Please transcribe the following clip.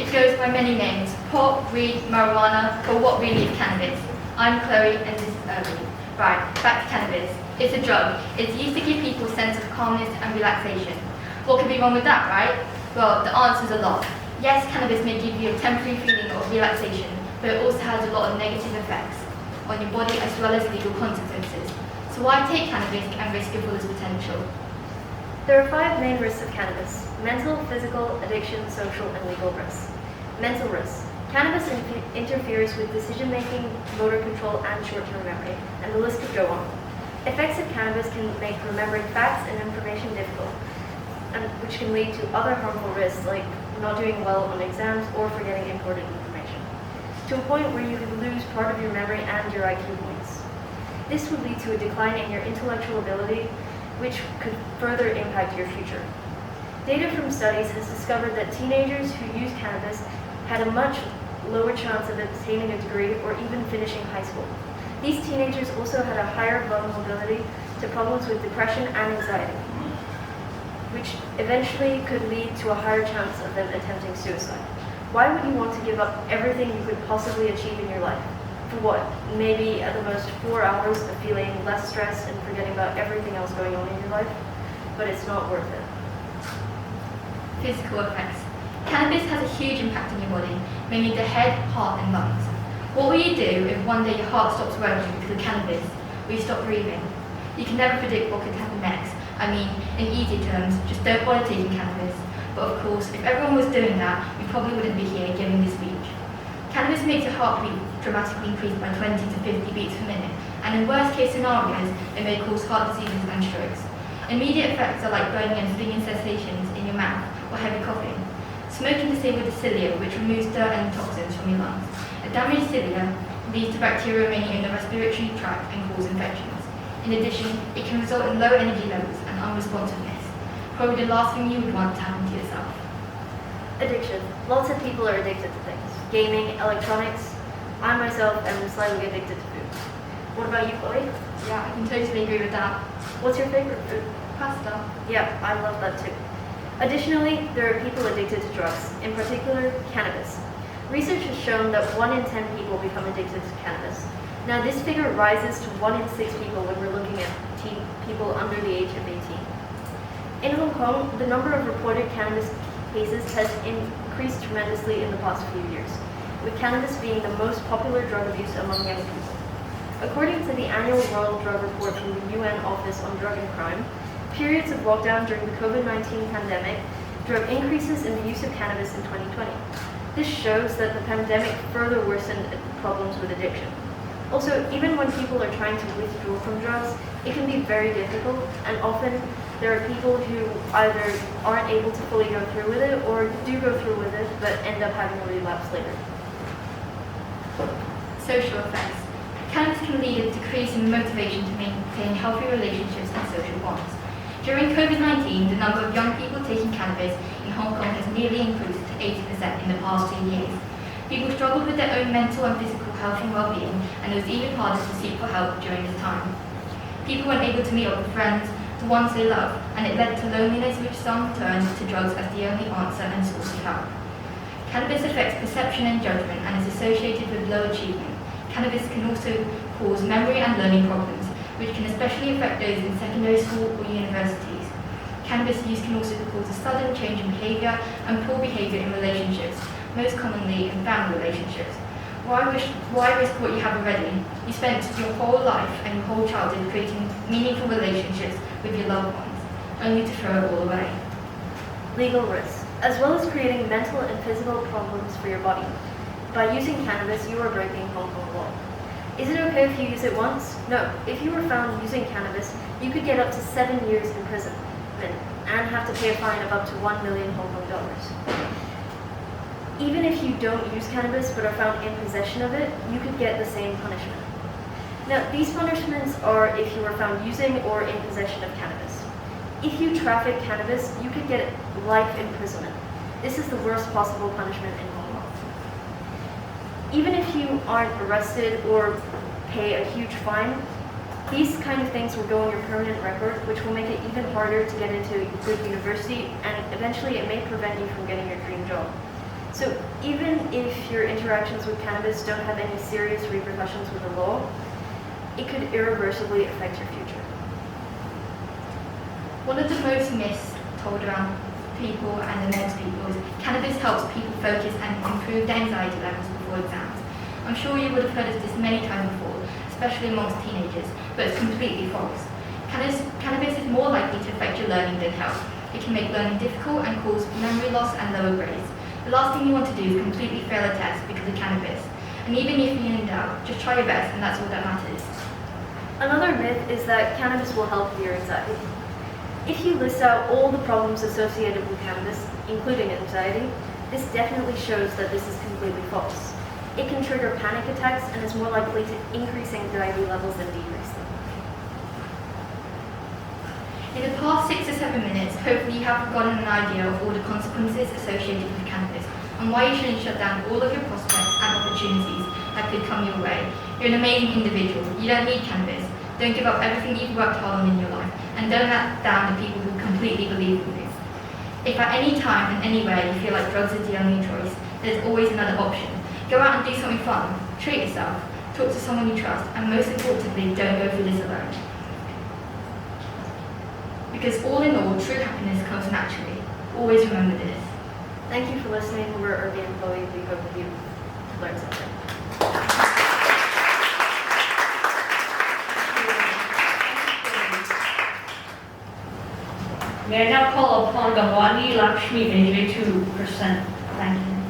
It goes by many names: pot, weed, marijuana, but what really is cannabis? I'm Chloe and this is Urvi. Right, back to cannabis. It's a drug. It's used to give people a sense of calmness and relaxation. What could be wrong with that, right? Well, the answer's a lot. Yes, cannabis may give you a temporary feeling of relaxation, but it also has a lot of negative effects on your body as well as legal consequences. So why take cannabis and risk your fullest potential? There are 5 main risks of cannabis: mental, physical, addiction, social, and legal risks. Mental risks. Cannabis interferes with decision-making, motor control, and short-term memory, and the list could go on. Effects of cannabis can make remembering facts and information difficult, and which can lead to other harmful risks like not doing well on exams or forgetting important information, to a point where you could lose part of your memory and your IQ points. This would lead to a decline in your intellectual ability, which could further impact your future. Data from studies has discovered that teenagers who use cannabis had a much lower chance of obtaining a degree or even finishing high school. These teenagers also had a higher vulnerability to problems with depression and anxiety, which eventually could lead to a higher chance of them attempting suicide. Why would you want to give up everything you could possibly achieve in your life? For what? Maybe at the most 4 hours of feeling less stressed and forgetting about everything else going on in your life? But it's not worth it. Physical effects. Cannabis has a huge impact on your body, mainly the head, heart and lungs. What will you do if one day your heart stops working because of cannabis? Will you stop breathing? You can never predict what could happen next. I mean, in easy terms, just don't bother taking cannabis. But of course, if everyone was doing that, we probably wouldn't be here giving this speech. Cannabis makes your heartbeat dramatically increase by 20 to 50 beats per minute, and in worst case scenarios, it may cause heart diseases and strokes. Immediate effects are like burning and stinging sensations in your mouth or heavy coughing. Smoking disables the cilia, which removes dirt and toxins from your lungs. A damaged cilia leads to bacteria remaining in the respiratory tract and cause infections. In addition, it can result in low energy levels and unresponsiveness. Probably the last thing you would want to happen to yourself. Addiction. Lots of people are addicted to things. Gaming, electronics. I myself am slightly addicted to food. What about you, Chloe? Yeah, I can totally agree with that. What's your favorite food? Pasta. Yeah, I love that too. Additionally, there are people addicted to drugs, in particular, cannabis. Research has shown that 1 in 10 people become addicted to cannabis. Now, this figure rises to 1 in 6 people when we're looking at people under the age of 18. In Hong Kong, the number of reported cannabis cases has increased tremendously in the past few years, with cannabis being the most popular drug abuse among young people. According to the annual World Drug Report from the UN Office on Drug and Crime, periods of lockdown during the COVID-19 pandemic drove increases in the use of cannabis in 2020. This shows that the pandemic further worsened problems with addiction. Also, even when people are trying to withdraw from drugs, it can be very difficult, and often there are people who either aren't able to fully go through with it or do go through with it but end up having a relapse later. Social effects. Cannabis can lead to a decrease in motivation to maintain healthy relationships and social bonds. During COVID-19, the number of young people taking cannabis in Hong Kong has nearly increased to 80% in the past 2 years. People struggled with their own mental and physical health and well-being, and it was even harder to seek for help during this time. People weren't able to meet up with friends, the ones they love, and it led to loneliness, which some turned to drugs as the only answer and source of help. Cannabis affects perception and judgment and is associated with low achievement. Cannabis can also cause memory and learning problems, which can especially affect those in secondary school or universities. Cannabis use can also cause a sudden change in behavior and poor behavior in relationships, most commonly in family relationships. Why risk what you have already? You spent your whole life and your whole childhood creating meaningful relationships with your loved ones, only to throw it all away. Legal risks. As well as creating mental and physical problems for your body, by using cannabis, you are breaking Hong Kong law. Is it okay if you use it once? No. If you were found using cannabis, you could get up to 7 years in prison and have to pay a fine of up to 1 million Hong Kong dollars. Even if you don't use cannabis but are found in possession of it, you could get the same punishment. Now, these punishments are if you are found using or in possession of cannabis. If you traffic cannabis, you could get life imprisonment. This is the worst possible punishment in Hong Kong. Even if you aren't arrested or pay a huge fine, these kind of things will go on your permanent record, which will make it even harder to get into a good university, and eventually it may prevent you from getting your dream job. So even if your interactions with cannabis don't have any serious repercussions with the law, it could irreversibly affect your future. One of the most myths told around people and amongst people is cannabis helps people focus and improve their anxiety levels before exams. I'm sure you would have heard of this many times before, especially amongst teenagers, but it's completely false. Cannabis is more likely to affect your learning than health. It can make learning difficult and cause memory loss and lower grades. The last thing you want to do is completely fail a test because of cannabis. And even if you're in doubt, just try your best and that's all that matters. Another myth is that cannabis will help with your anxiety. If you list out all the problems associated with cannabis, including anxiety, this definitely shows that this is completely false. It can trigger panic attacks and is more likely to increase anxiety levels than decrease them. In the past 6 to 7 minutes, hopefully you have gotten an idea of all the consequences associated with cannabis and why you shouldn't shut down all of your prospects and opportunities that could come your way. You're an amazing individual. You don't need cannabis. Don't give up everything you've worked hard on in your life, and don't let down the people who completely believe in you. If at any time and anywhere you feel like drugs are the only choice, there's always another option. Go out and do something fun, treat yourself, talk to someone you trust, and most importantly, don't go through this alone. Because all in all, true happiness comes naturally. Always remember this. Thank you for listening. We're Urvi and Chloe. We hope you learned something. May I now call upon Gawani Lakshmi Vijay to present. Thank you.